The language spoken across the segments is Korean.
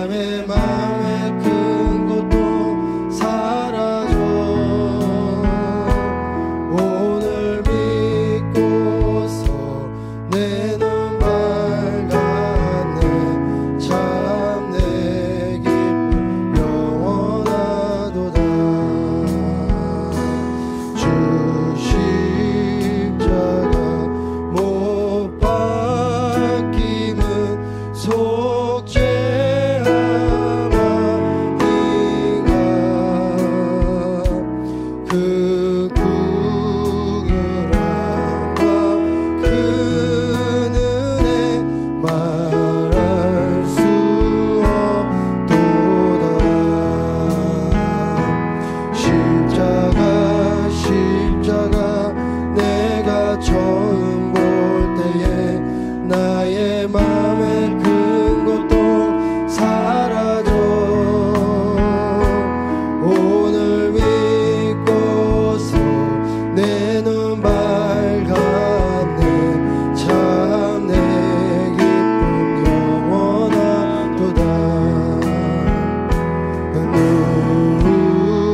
남의 마음에 큰 것도 사라져 오늘 믿고서 내 눈 밝았네 참 내 기쁨 영원하도다 주 십자가 못 박힘은 속죄하나인가 그 구결함과 그 은혜 말할 수 없도다 십자가 내가 처음 볼 때에 나의 맘에 큰 것도 사라져 오늘 믿고서 내 눈 밝았네 참 내 기쁨 영원하도다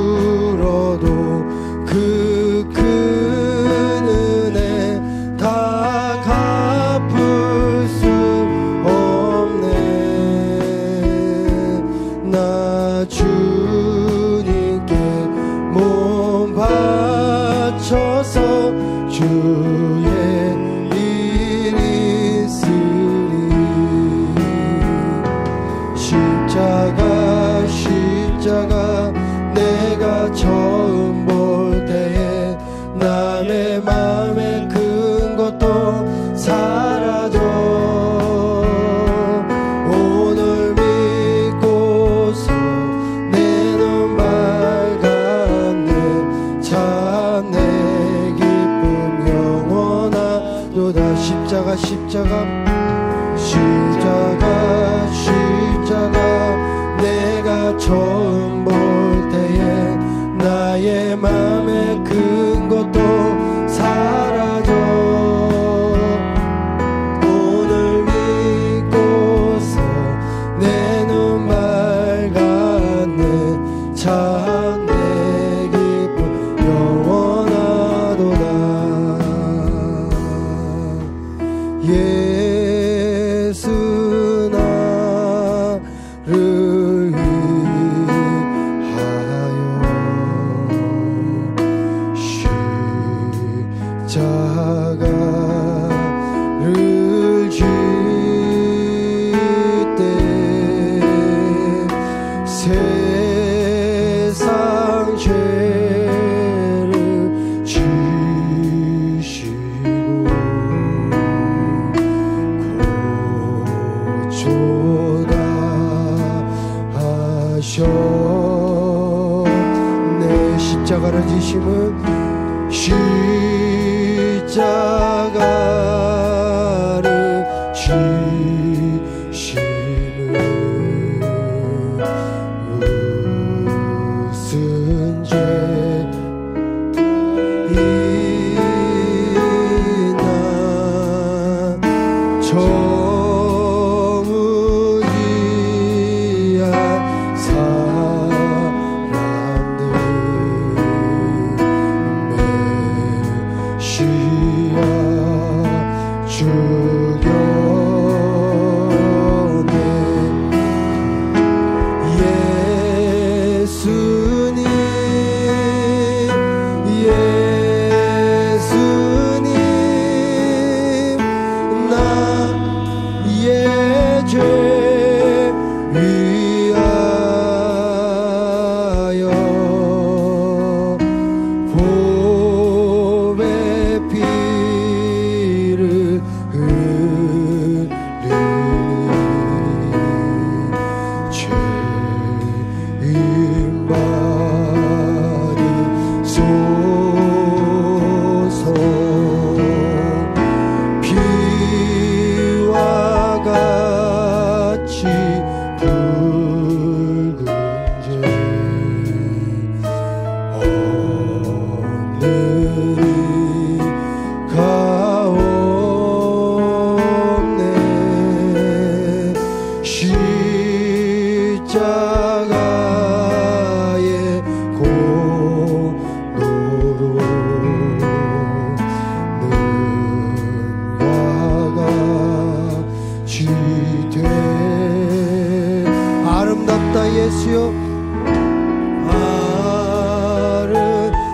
눈으로도 그 큰 은혜 다 갚을 수 없네 나 주님께 몸 바쳐서 주의 일 있으리 십자가 내가 처음 볼 때에 남의 마음에 큰 것도 사라져 오늘 믿고서 내 눈 밝았네 참 내 기쁨 영원하도다 십자가 내가 처음 볼 때에 나의 맘에 큰 것도 사라져 오늘 믿고서 내 눈 밝았네 참 내 기쁨 영원하도다 예수 나를 위하여 십자가를 짓대 세상 죄를 지시고 고초다 하셔 내 십자가를 지심은 십자가를 지심은 무슨 죄이나 저무지한 사람들 메시아 십자가의 공로로 능가가 지되 아름답다 예수여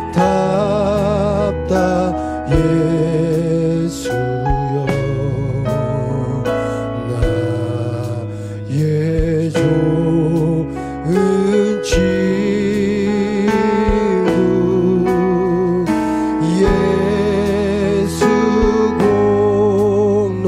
아름답다 예수여 나의 좋은 친구 예수 공로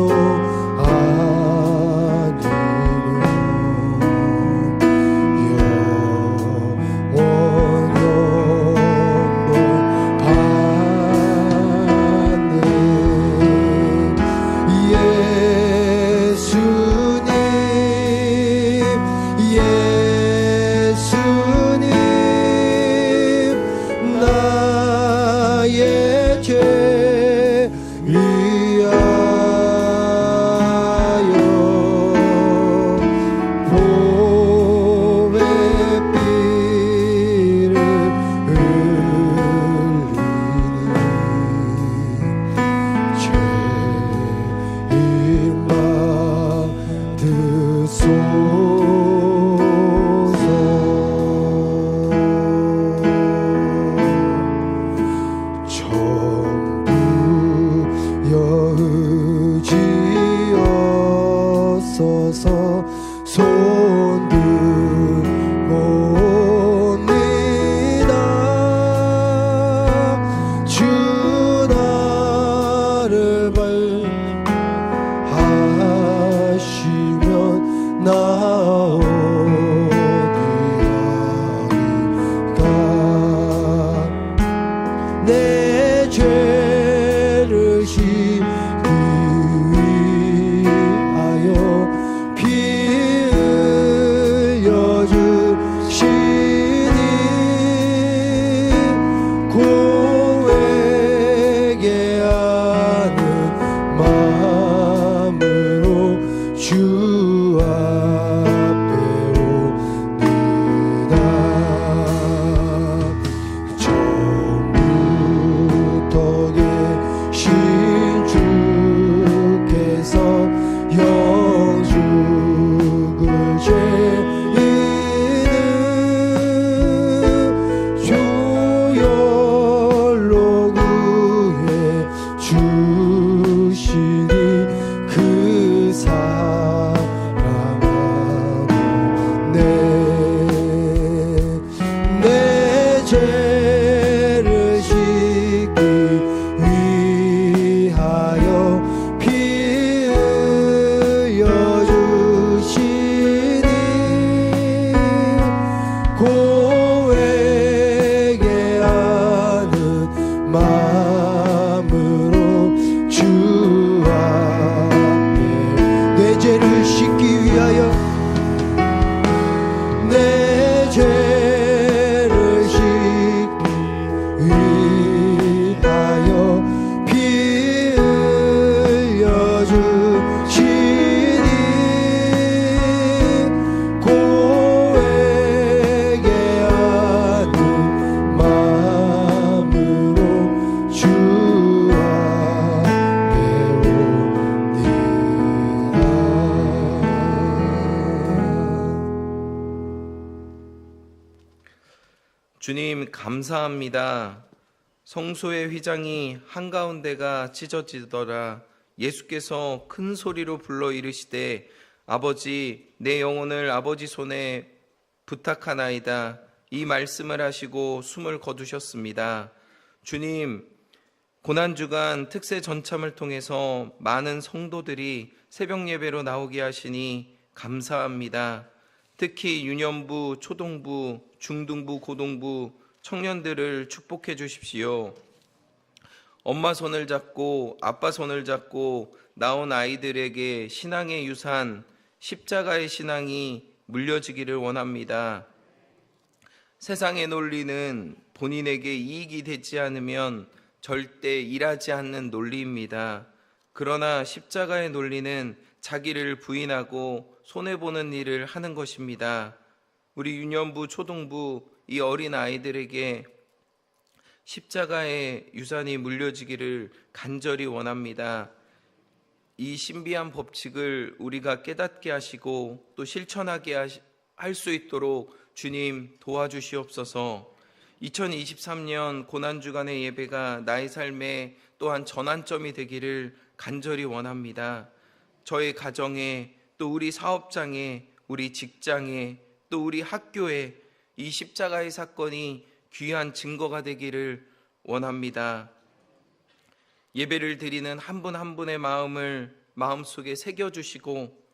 나의 죄 위하여 봄의 비를 흘리니 죄인 받으소서 전부 여의지었어서 손들고니다 주 나를 말하시면 나 어디가리까 내 죄를 씻기 위하여 피 흘려 주시니 고백에 하는 마음으로 주 앞에 옵니다 처음부터 계신 주께서 영죽을 죄인은 조열로 구해 주시니 그 사랑하고 내 죄를 씻기 위하여 피 흘려 주시니 고백에 하는 마음으로 주 앞에 내 죄를 씻기 위하여 내 죄를 씻기 위하여 피 흘려 주시니 고백에 하는 마음으로 주 앞에 주님 감사합니다. 성소의 휘장이 한가운데가 찢어지더라. 예수께서 큰 소리로 불러 이르시되 아버지 내 영혼을 아버지 손에 부탁하나이다. 이 말씀을 하시고 숨을 거두셨습니다. 주님 고난주간 특세 전참을 통해서 많은 성도들이 새벽 예배로 나오게 하시니 감사합니다. 특히 유년부, 초동부, 중등부, 고동부 청년들을 축복해 주십시오. 엄마 손을 잡고 아빠 손을 잡고 나온 아이들에게 신앙의 유산, 십자가의 신앙이 물려지기를 원합니다. 세상의 논리는 본인에게 이익이 되지 않으면 절대 일하지 않는 논리입니다. 그러나 십자가의 논리는 자기를 부인하고 손해보는 일을 하는 것입니다. 우리 유년부, 초등부 이 어린 아이들에게 십자가의 유산이 물려지기를 간절히 원합니다. 이 신비한 법칙을 우리가 깨닫게 하시고 또 실천하게 할 수 있도록 주님 도와주시옵소서. 2023년 고난주간의 예배가 나의 삶에 또한 전환점이 되기를 간절히 원합니다. 저의 가정에, 또 우리 사업장에, 우리 직장에, 또 우리 학교에 이 십자가의 사건이 귀한 증거가 되기를 원합니다. 예배를 드리는 한 분 한 분의 마음을 마음속에 새겨주시고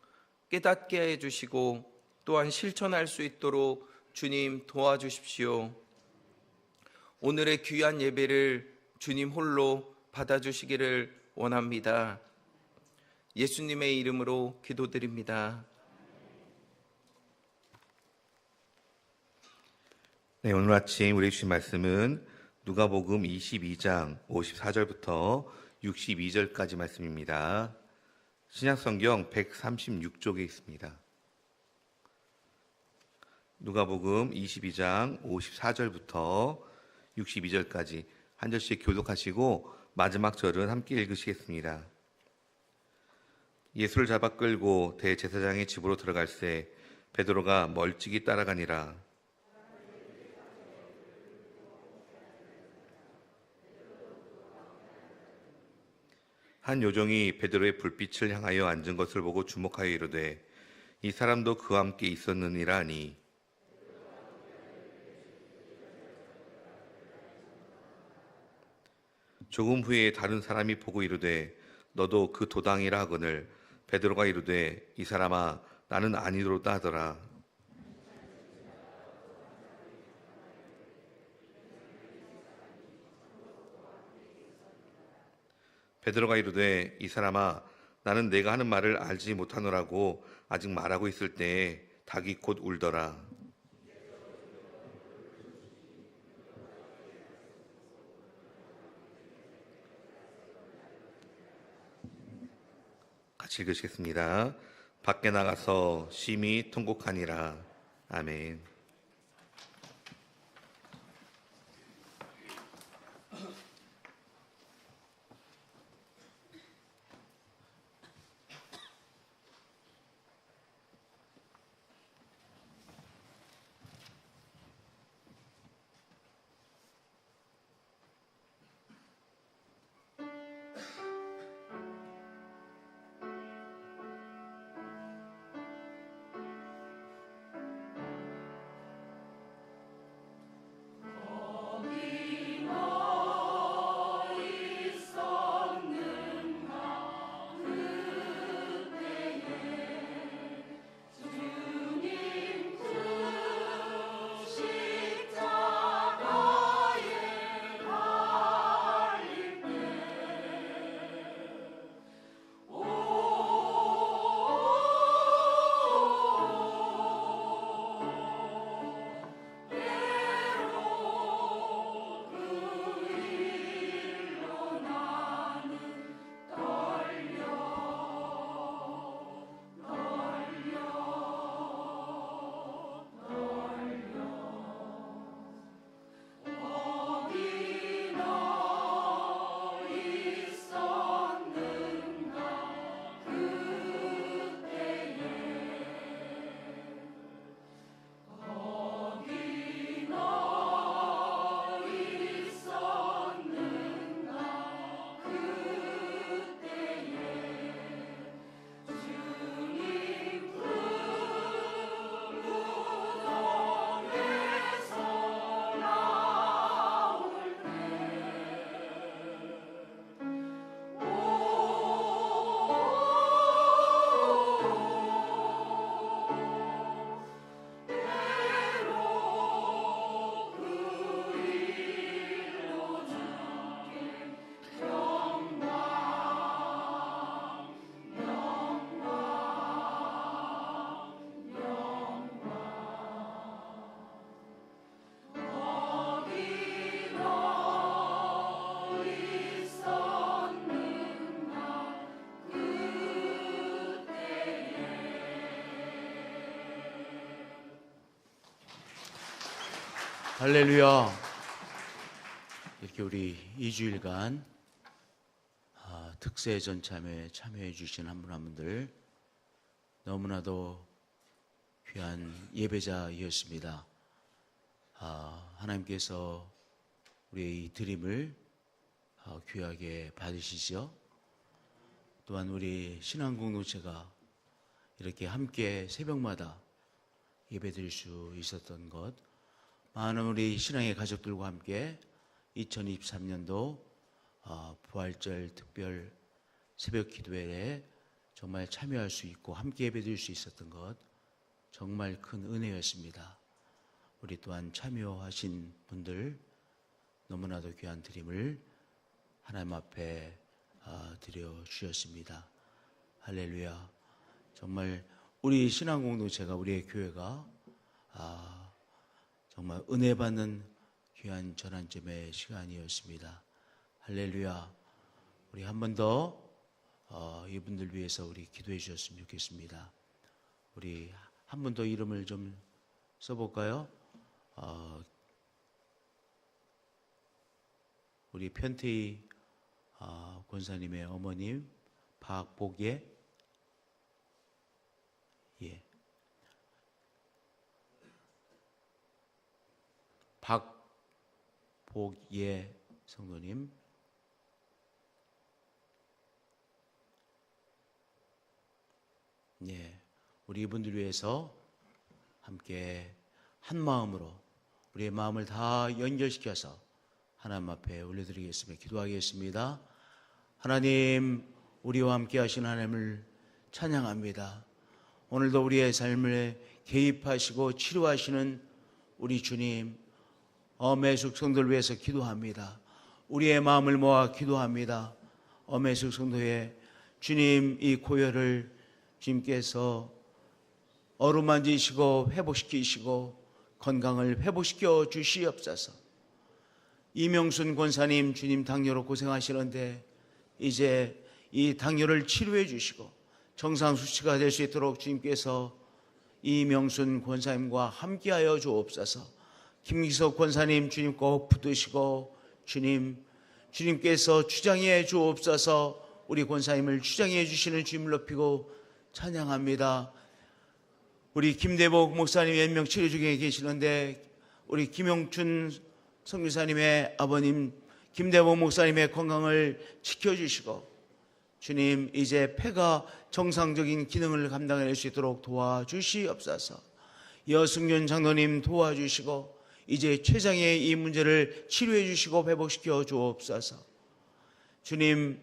깨닫게 해주시고 또한 실천할 수 있도록 주님 도와주십시오. 오늘의 귀한 예배를 주님 홀로 받아주시기를 원합니다. 예수님의 이름으로 기도드립니다. 네, 오늘 아침 우리 주신 말씀은 누가복음 22장 54절부터 62절까지 말씀입니다. 신약성경 136쪽에 있습니다. 누가복음 22장 54절부터 62절까지 한 절씩 교독하시고 마지막 절은 함께 읽으시겠습니다. 예수를 잡아 끌고 대제사장의 집으로 들어갈새 베드로가 멀찍이 따라가니라. 한 요종이 베드로의 불빛을 향하여 앉은 것을 보고 주목하여 이르되 이 사람도 그와 함께 있었느니라 하니 조금 후에 다른 사람이 보고 이르되 너도 그 도당이라 하거늘 베드로가 이르되 이 사람아 나는 아니로다 하더라. 베드로가 이르되 이 사람아 나는 내가 하는 말을 알지 못하노라고 아직 말하고 있을 때에 닭이 곧 울더라. 같이 읽으시겠습니다. 밖에 나가서 심히 통곡하니라. 아멘. 할렐루야. 이렇게 우리 2주일간 특세 전참에 참여해 주신 한 분 한 분들 너무나도 귀한 예배자이었습니다. 하나님께서 우리의 이 드림을 귀하게 받으시죠. 또한 우리 신앙 공동체가 이렇게 함께 새벽마다 예배드릴 수 있었던 것, 많은 우리 신앙의 가족들과 함께 2023년도 부활절 특별 새벽 기도회에 정말 참여할 수 있고 함께 예배드릴 수 있었던 것 정말 큰 은혜였습니다. 우리 또한 참여하신 분들 너무나도 귀한 드림을 하나님 앞에 드려주셨습니다. 할렐루야. 정말 우리 신앙 공동체가, 우리의 교회가 정말 은혜 받는 귀한 전환점의 시간이었습니다. 할렐루야. 우리 한 번 더 이분들 위해서 우리 기도해 주셨으면 좋겠습니다. 우리 한 번 더 이름을 좀 써볼까요? 우리 편태희 권사님의 어머님 박복예, 박복예 성도님, 우리 이분들 위해서 함께 한 마음으로 우리의 마음을 다 연결시켜서 하나님 앞에 올려드리겠습니다. 기도하겠습니다. 하나님, 우리와 함께 하신 하나님을 찬양합니다. 오늘도 우리의 삶을 개입하시고 치료하시는 우리 주님, 엄혜숙 성도를 위해서 기도합니다. 우리의 마음을 모아 기도합니다. 엄혜숙 성도의 주님, 이 고열을 주님께서 어루만지시고 회복시키시고 건강을 회복시켜 주시옵소서. 이명순 권사님, 주님 당뇨로 고생하시는데 이제 이 당뇨를 치료해 주시고 정상 수치가 될 수 있도록 주님께서 이명순 권사님과 함께하여 주옵소서. 김기석 권사님, 주님 꼭 붙드시고 주님께서 주장해 주옵소서. 우리 권사님을 주장해 주시는 주님을 높이고 찬양합니다. 우리 김대복 목사님 연명 치료 중에 계시는데 우리 김용춘 선교사님의 아버님 김대복 목사님의 건강을 지켜주시고 주님, 이제 폐가 정상적인 기능을 감당할 수 있도록 도와주시옵소서. 여승윤 장로님 도와주시고 이제 췌장의 이 문제를 치료해 주시고 회복시켜 주옵소서. 주님,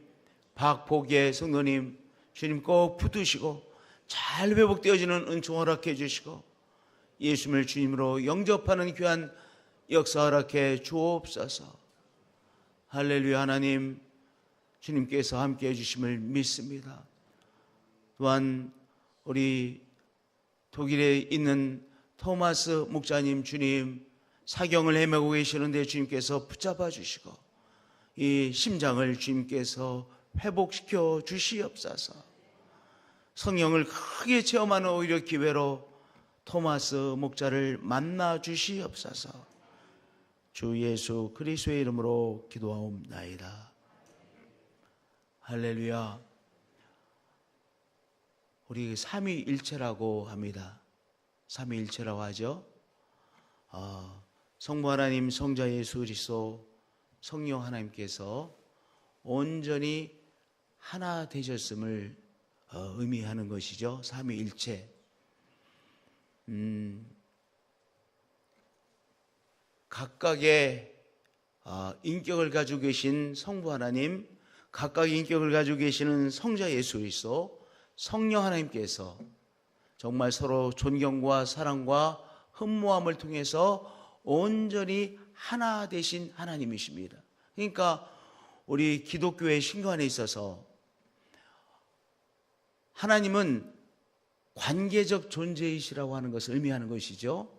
박복예 성도님, 주님 꼭 붙드시고 잘 회복되어지는 은총 허락해 주시고 예수님을 주님으로 영접하는 귀한 역사 허락해 주옵소서. 할렐루야. 하나님, 주님께서 함께해 주심을 믿습니다. 또한 우리 독일에 있는 토마스 목사님, 주님 사경을 헤매고 계시는데 주님께서 붙잡아 주시고 이 심장을 주님께서 회복시켜 주시옵소서. 성령을 크게 체험하는 오히려 기회로 토마스 목자를 만나 주시옵소서. 주 예수 그리스도의 이름으로 기도하옵나이다. 할렐루야. 우리 삼위일체라고 합니다. 삼위일체라고 하죠. 성부 하나님, 성자 예수 그리스도, 성령 하나님께서 온전히 하나 되셨음을 의미하는 것이죠. 삼위일체. 각각의 인격을 가지고 계신 성부 하나님, 각각의 인격을 가지고 계시는 성자 예수 그리스도, 성령 하나님께서 정말 서로 존경과 사랑과 흠모함을 통해서 온전히 하나 되신 하나님이십니다. 그러니까 우리 기독교의 신관에 있어서 하나님은 관계적 존재이시라고 하는 것을 의미하는 것이죠.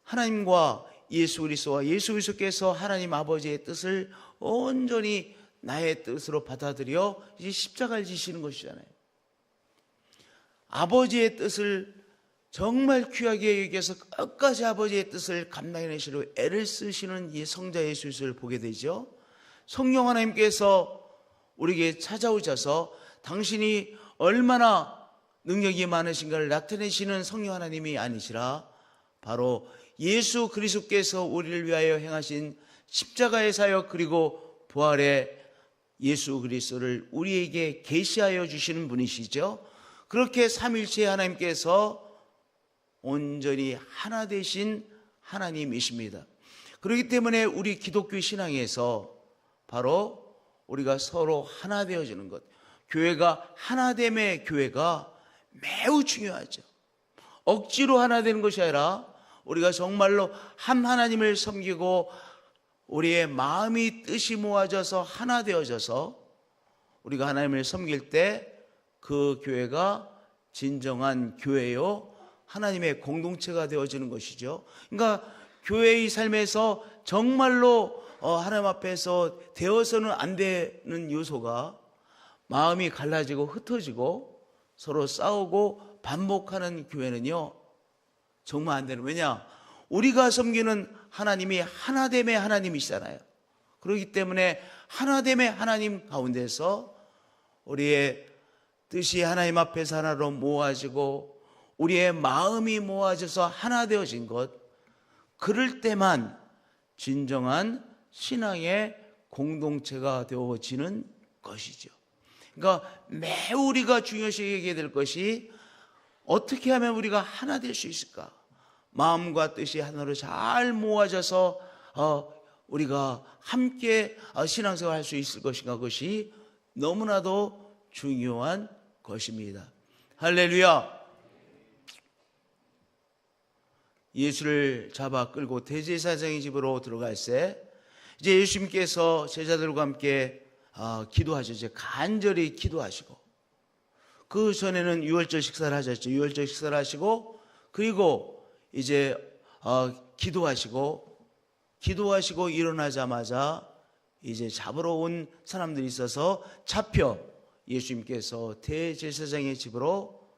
하나님과 예수 그리스도와 예수 그리스도께서 하나님 아버지의 뜻을 온전히 나의 뜻으로 받아들여 이제 십자가를 지시는 것이잖아요. 아버지의 뜻을 정말 귀하게 여기서 끝까지 아버지의 뜻을 감당해내시려 애를 쓰시는 이 성자 예수를 보게 되죠. 성령 하나님께서 우리에게 찾아오셔서 당신이 얼마나 능력이 많으신가를 나타내시는 성령 하나님이 아니시라 바로 예수 그리스도께서 우리를 위하여 행하신 십자가의 사역 그리고 부활의 예수 그리스도를 우리에게 계시하여 주시는 분이시죠. 그렇게 삼일체 하나님께서 온전히 하나 되신 하나님이십니다. 그렇기 때문에 우리 기독교 신앙에서 바로 우리가 서로 하나 되어지는 것, 교회가 하나됨의 교회가 매우 중요하죠. 억지로 하나 되는 것이 아니라 우리가 정말로 한 하나님을 섬기고 우리의 마음이 뜻이 모아져서 하나 되어져서 우리가 하나님을 섬길 때 그 교회가 진정한 교회요 하나님의 공동체가 되어지는 것이죠. 그러니까 교회의 삶에서 정말로 하나님 앞에서 되어서는 안 되는 요소가 마음이 갈라지고 흩어지고 서로 싸우고 반복하는 교회는요 정말 안 되는. 왜냐? 우리가 섬기는 하나님이 하나됨의 하나님이시잖아요. 그렇기 때문에 하나됨의 하나님 가운데서 우리의 뜻이 하나님 앞에서 하나로 모아지고 우리의 마음이 모아져서 하나 되어진 것, 그럴 때만 진정한 신앙의 공동체가 되어지는 것이죠. 그러니까 매우 우리가 중요시 여겨야 될 것이 어떻게 하면 우리가 하나 될 수 있을까? 마음과 뜻이 하나로 잘 모아져서 우리가 함께 신앙생활 할 수 있을 것인가, 그것이 너무나도 중요한 것입니다. 할렐루야. 예수를 잡아 끌고 대제사장의 집으로 들어갈 때 이제 예수님께서 제자들과 함께 기도하셨죠. 간절히 기도하시고, 그 전에는 유월절 식사를 하셨죠. 유월절 식사를 하시고 그리고 이제 기도하시고 일어나자마자 이제 잡으러 온 사람들이 있어서 잡혀 예수님께서 대제사장의 집으로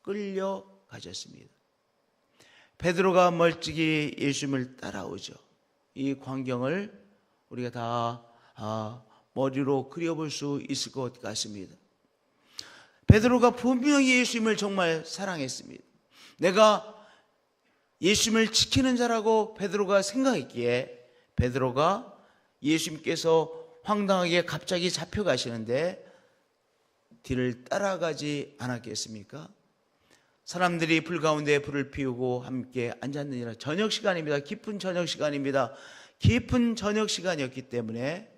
끌려가셨습니다. 베드로가 멀찍이 예수님을 따라오죠. 이 광경을 우리가 다 머리로 그려볼 수 있을 것 같습니다. 베드로가 분명히 예수님을 정말 사랑했습니다. 내가 예수님을 지키는 자라고 베드로가 생각했기에 베드로가 예수님께서 황당하게 갑자기 잡혀가시는데 뒤를 따라가지 않았겠습니까? 사람들이 불 가운데 불을 피우고 함께 앉았느니라. 저녁 시간입니다. 깊은 저녁 시간입니다. 깊은 저녁 시간이었기 때문에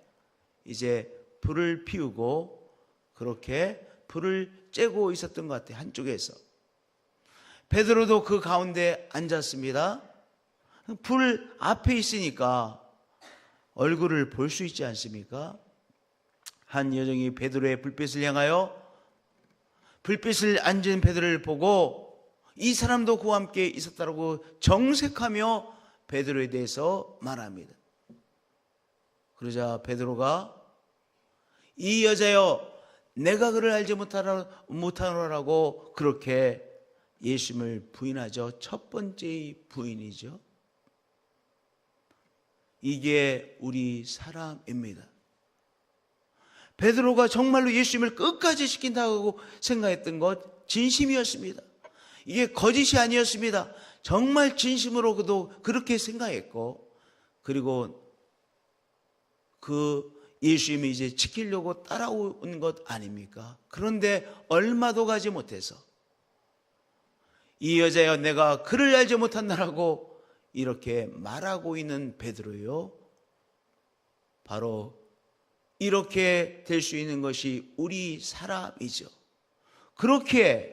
이제 불을 피우고 그렇게 불을 쬐고 있었던 것 같아요. 한쪽에서. 베드로도 그 가운데 앉았습니다. 불 앞에 있으니까 얼굴을 볼 수 있지 않습니까? 한 여정이 베드로의 불빛을 향하여 불빛을 앉은 베드로를 보고 이 사람도 그와 함께 있었다고 정색하며 베드로에 대해서 말합니다. 그러자 베드로가 이 여자여 내가 그를 알지 못하노라고 그렇게 예수님을 부인하죠. 첫 번째의 부인이죠. 이게 우리 사람입니다. 베드로가 정말로 예수님을 끝까지 지킨다고 생각했던 것 진심이었습니다. 이게 거짓이 아니었습니다. 정말 진심으로 그도 그렇게 생각했고, 그리고 그 예수님이 이제 지키려고 따라온 것 아닙니까? 그런데 얼마도 가지 못해서 이 여자여 내가 그를 알지 못한다라고 이렇게 말하고 있는 베드로요, 바로 이렇게 될 수 있는 것이 우리 사람이죠. 그렇게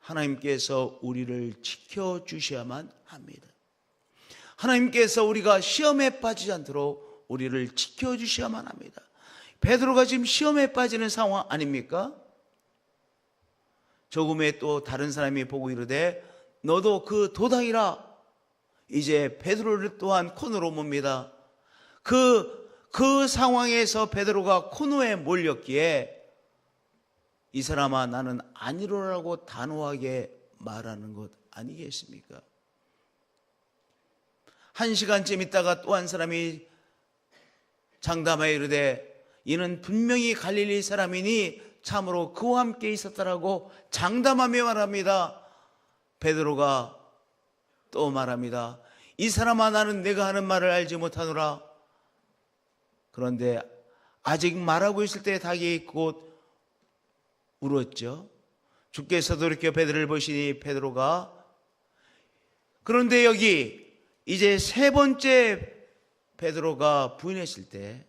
하나님께서 우리를 지켜주셔야만 합니다. 하나님께서 우리가 시험에 빠지지 않도록 우리를 지켜주셔야만 합니다. 베드로가 지금 시험에 빠지는 상황 아닙니까? 조금에 또 다른 사람이 보고 이르되 너도 그 도당이라. 이제 베드로를 또한 코너로 몹니다. 그 상황에서 베드로가 코너에 몰렸기에 이 사람아 나는 아니로라고 단호하게 말하는 것 아니겠습니까? 1시간쯤 있다가 또 한 사람이 장담하여 이르되 이는 분명히 갈릴리 사람이니 참으로 그와 함께 있었다라고 장담하며 말합니다. 베드로가 또 말합니다. 이 사람아, 나는 내가 하는 말을 알지 못하노라. 그런데 아직 말하고 있을 때 닭이 곧 울었죠. 주께서 돌이켜 베드로를 보시니 베드로가, 그런데 여기 이제 세 번째 베드로가 부인했을 때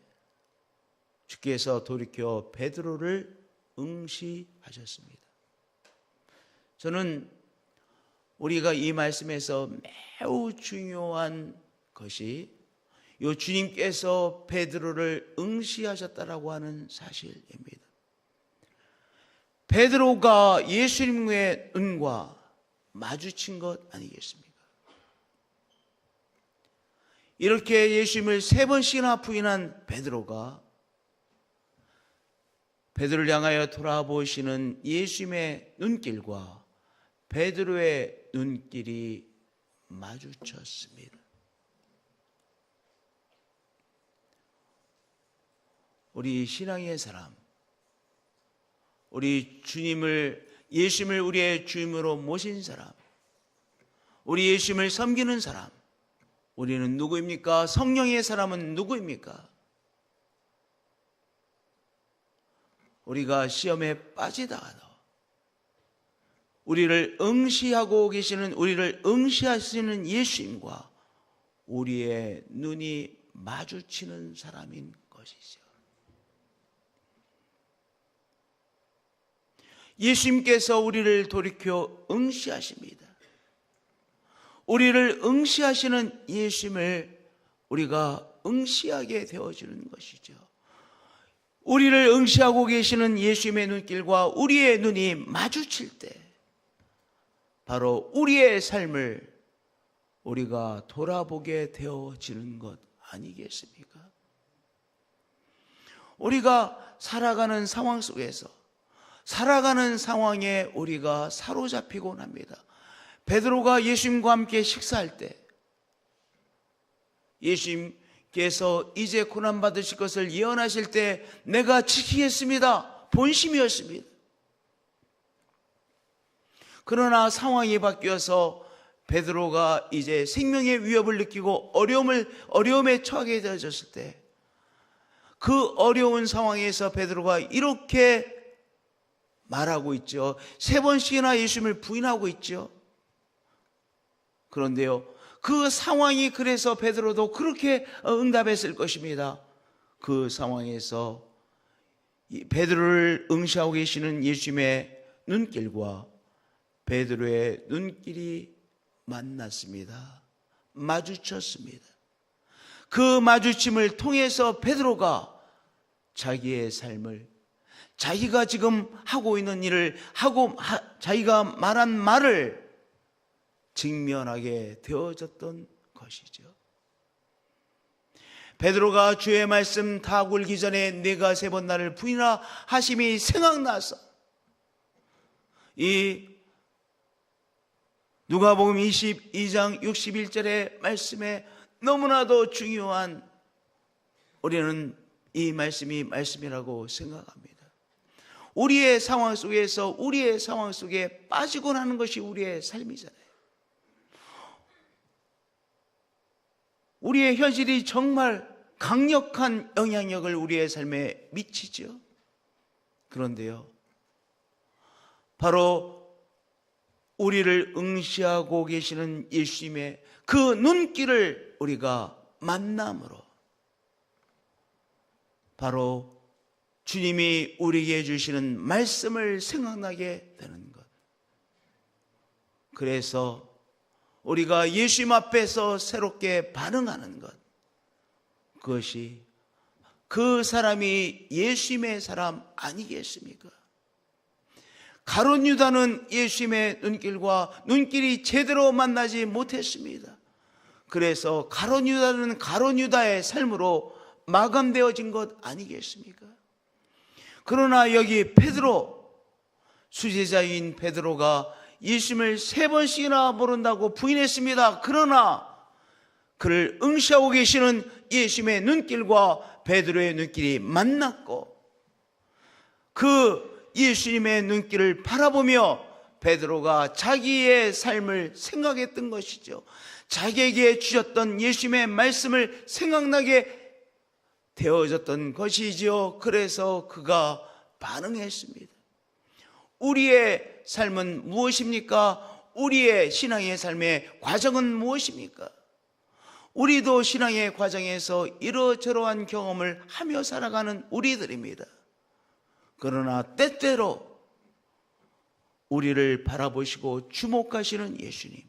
주께서 돌이켜 베드로를 응시하셨습니다. 저는 우리가 이 말씀에서 매우 중요한 것이 이 주님께서 베드로를 응시하셨다라고 하는 사실입니다. 베드로가 예수님의 눈과 마주친 것 아니겠습니까? 이렇게 예수님을 3번씩이나 부인한 베드로가 베드로를 향하여 돌아보시는 예수님의 눈길과 베드로의 눈길이 마주쳤습니다. 우리 신앙의 사람, 우리 예수님을 우리의 주님으로 모신 사람, 우리 예수님을 섬기는 사람, 우리는 누구입니까? 성령의 사람은 누구입니까? 우리가 시험에 빠지다가도 우리를 응시하고 계시는, 우리를 응시하시는 예수님과 우리의 눈이 마주치는 사람인 것이죠. 예수님께서 우리를 돌이켜 응시하십니다. 우리를 응시하시는 예수님을 우리가 응시하게 되어지는 것이죠. 우리를 응시하고 계시는 예수님의 눈길과 우리의 눈이 마주칠 때 바로 우리의 삶을 우리가 돌아보게 되어지는 것 아니겠습니까? 우리가 살아가는 상황 속에서, 살아가는 상황에 우리가 사로잡히곤 합니다. 베드로가 예수님과 함께 식사할 때 예수님께서 이제 고난받으실 것을 예언하실 때 내가 지키겠습니다, 본심이었습니다. 그러나 상황이 바뀌어서 베드로가 이제 생명의 위협을 느끼고 어려움에 처하게 되어졌을 때 그 어려운 상황에서 베드로가 이렇게 말하고 있죠. 3번씩이나 예수님을 부인하고 있죠. 그런데요, 그 상황이 그래서 베드로도 그렇게 응답했을 것입니다. 그 상황에서 베드로를 응시하고 계시는 예수님의 눈길과 베드로의 눈길이 만났습니다. 마주쳤습니다. 그 마주침을 통해서 베드로가 자기의 삶을, 자기가 지금 하고 있는 일을 하고 자기가 말한 말을 직면하게 되어졌던 것이죠. 베드로가 주의 말씀 다 굴기 전에 네가 3번 나를 부인하라 하심이 생각나서 이 누가복음 22장 61절의 말씀에 너무나도 중요한, 우리는 이 말씀이 말씀이라고 생각합니다. 우리의 상황 속에서 우리의 상황 속에 빠지고 나는 것이 우리의 삶이잖아요. 우리의 현실이 정말 강력한 영향력을 우리의 삶에 미치죠. 그런데요, 바로 우리를 응시하고 계시는 예수님의 그 눈길을 우리가 만남으로 바로 주님이 우리에게 주시는 말씀을 생각나게 되는 것. 그래서 우리가 예수님 앞에서 새롭게 반응하는 것, 그것이 그 사람이 예수님의 사람 아니겠습니까? 가룟 유다는 예수님의 눈길이 제대로 만나지 못했습니다. 그래서 가룟 유다는 가룟 유다의 삶으로 마감되어진 것 아니겠습니까? 그러나 여기 베드로, 수제자인 베드로가 예수님을 3번씩이나 모른다고 부인했습니다. 그러나 그를 응시하고 계시는 예수님의 눈길과 베드로의 눈길이 만났고, 그 예수님의 눈길을 바라보며 베드로가 자기의 삶을 생각했던 것이죠. 자기에게 주셨던 예수님의 말씀을 생각나게 되어졌던 것이지요. 그래서 그가 반응했습니다. 우리의 삶은 무엇입니까? 우리의 신앙의 삶의 과정은 무엇입니까? 우리도 신앙의 과정에서 이러저러한 경험을 하며 살아가는 우리들입니다. 그러나 때때로 우리를 바라보시고 주목하시는 예수님,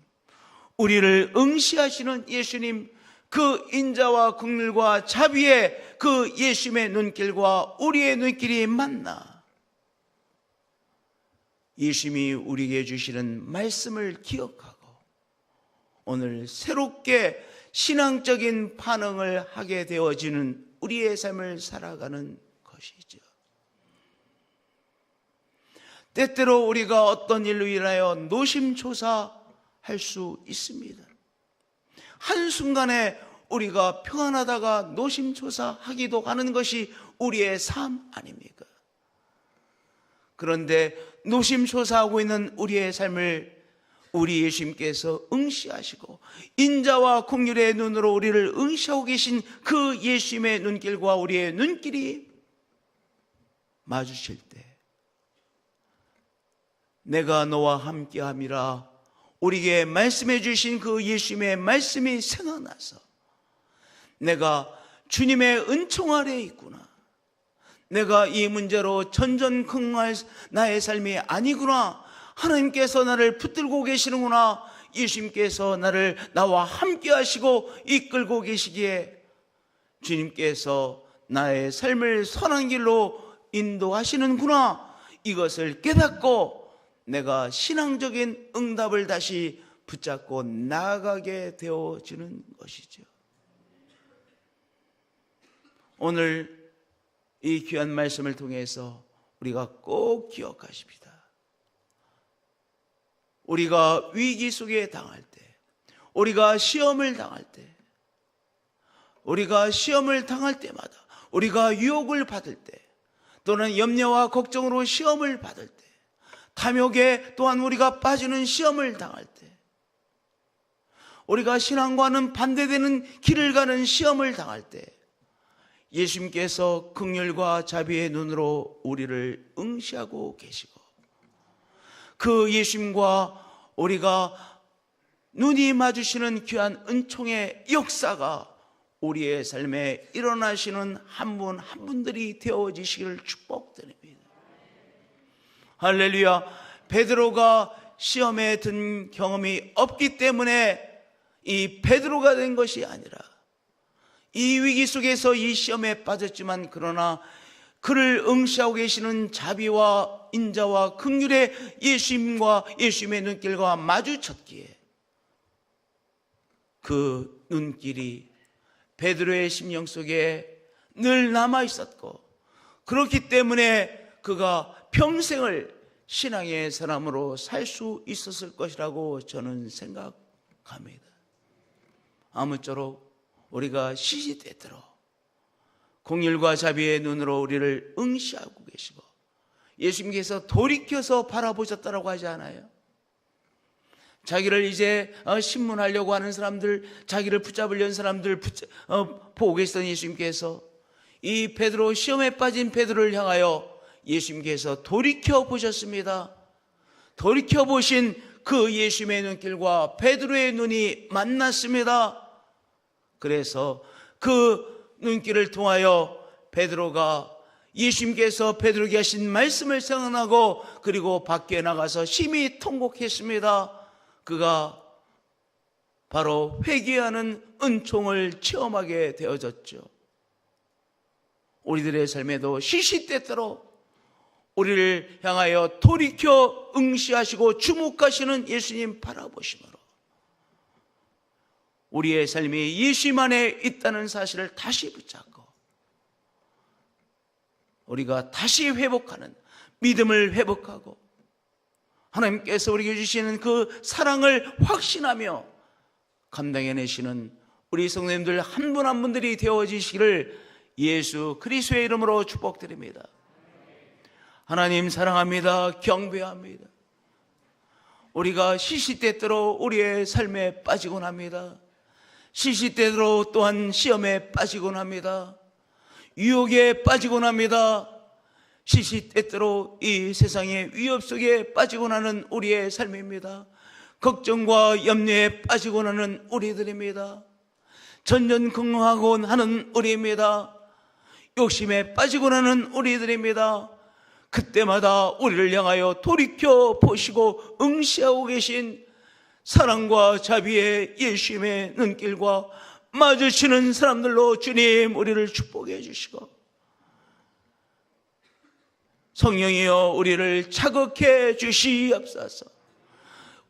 우리를 응시하시는 예수님, 그 인자와 긍휼과 자비의 그 예수님의 눈길과 우리의 눈길이 만나 예수님이 우리에게 주시는 말씀을 기억하고 오늘 새롭게 신앙적인 반응을 하게 되어지는 우리의 삶을 살아가는 것이죠. 때때로 우리가 어떤 일로 인하여 노심초사할 수 있습니다. 한순간에 우리가 평안하다가 노심초사하기도 하는 것이 우리의 삶 아닙니까? 그런데 노심초사하고 있는 우리의 삶을 우리 예수님께서 응시하시고 인자와 긍휼의 눈으로 우리를 응시하고 계신 그 예수님의 눈길과 우리의 눈길이 마주칠 때 내가 너와 함께함이라 우리에게 말씀해 주신 그 예수님의 말씀이 생각나서 내가 주님의 은총 아래에 있구나, 내가 이 문제로 전전긍긍할 나의 삶이 아니구나, 하나님께서 나를 붙들고 계시는구나, 예수님께서 나와 함께 하시고 이끌고 계시기에 주님께서 나의 삶을 선한 길로 인도하시는구나, 이것을 깨닫고 내가 신앙적인 응답을 다시 붙잡고 나아가게 되어지는 것이죠. 오늘 이 귀한 말씀을 통해서 우리가 꼭 기억하십시다. 우리가 위기 속에 당할 때, 우리가 시험을 당할 때, 우리가 시험을 당할 때마다, 우리가 유혹을 받을 때, 또는 염려와 걱정으로 시험을 받을 때, 탐욕에 또한 우리가 빠지는 시험을 당할 때, 우리가 신앙과는 반대되는 길을 가는 시험을 당할 때 예수님께서 긍휼과 자비의 눈으로 우리를 응시하고 계시고 그 예수님과 우리가 눈이 마주치는 귀한 은총의 역사가 우리의 삶에 일어나시는 한 분 한 분들이 되어지시기를 축복드립니다. 할렐루야. 베드로가 시험에 든 경험이 없기 때문에 이 베드로가 된 것이 아니라 이 위기 속에서 이 시험에 빠졌지만 그러나 그를 응시하고 계시는 자비와 인자와 긍휼의 예수님과 예수님의 눈길과 마주쳤기에 그 눈길이 베드로의 심령 속에 늘 남아 있었고 그렇기 때문에 그가 평생을 신앙의 사람으로 살 수 있었을 것이라고 저는 생각합니다. 아무쪼록 우리가 시시때때로 긍휼과 자비의 눈으로 우리를 응시하고 계시고 예수님께서 돌이켜서 바라보셨다라고 하지 않아요? 자기를 이제 신문하려고 하는 사람들, 자기를 붙잡으려는 사람들 보고 계시던 예수님께서 이 베드로, 시험에 빠진 베드로를 향하여 예수님께서 돌이켜 보셨습니다. 돌이켜 보신 그 예수님의 눈길과 베드로의 눈이 만났습니다. 그래서 그 눈길을 통하여 베드로가 예수님께서 베드로에게 하신 말씀을 생각나고 그리고 밖에 나가서 심히 통곡했습니다. 그가 바로 회개하는 은총을 체험하게 되어졌죠. 우리들의 삶에도 시시때때로 우리를 향하여 돌이켜 응시하시고 주목하시는 예수님 바라보심으로 우리의 삶이 예수님 안에 있다는 사실을 다시 붙잡고 우리가 다시 회복하는 믿음을 회복하고 하나님께서 우리에게 주시는 그 사랑을 확신하며 감당해내시는 우리 성도님들 한 분 한 분들이 되어지시기를 예수 그리스도의 이름으로 축복드립니다. 하나님 사랑합니다. 경배합니다. 우리가 시시때때로 우리의 삶에 빠지곤 합니다. 시시때때로 또한 시험에 빠지곤 합니다. 유혹에 빠지곤 합니다. 시시때때로 이 세상의 위협 속에 빠지곤 하는 우리의 삶입니다. 걱정과 염려에 빠지곤 하는 우리들입니다. 전전긍긍하곤 하는 우리입니다. 욕심에 빠지곤 하는 우리들입니다. 그때마다 우리를 향하여 돌이켜 보시고 응시하고 계신 사랑과 자비의 예수님의 눈길과 마주치는 사람들로 주님 우리를 축복해 주시고, 성령이여 우리를 자극해 주시옵소서.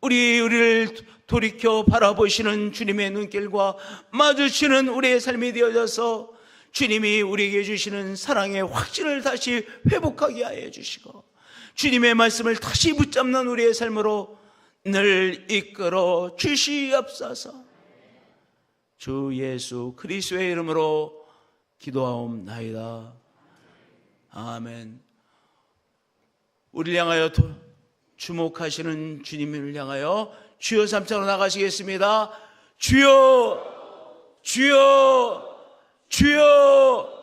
우리를 돌이켜 바라보시는 주님의 눈길과 마주치는 우리의 삶이 되어져서 주님이 우리에게 주시는 사랑의 확신을 다시 회복하게 하여 주시고, 주님의 말씀을 다시 붙잡는 우리의 삶으로 늘 이끌어 주시옵소서. 주 예수 그리스도의 이름으로 기도하옵나이다. 아멘. 우리를 향하여 주목하시는 주님을 향하여 주여 삼창으로 나가시겠습니다. 주여, 주여, 주여.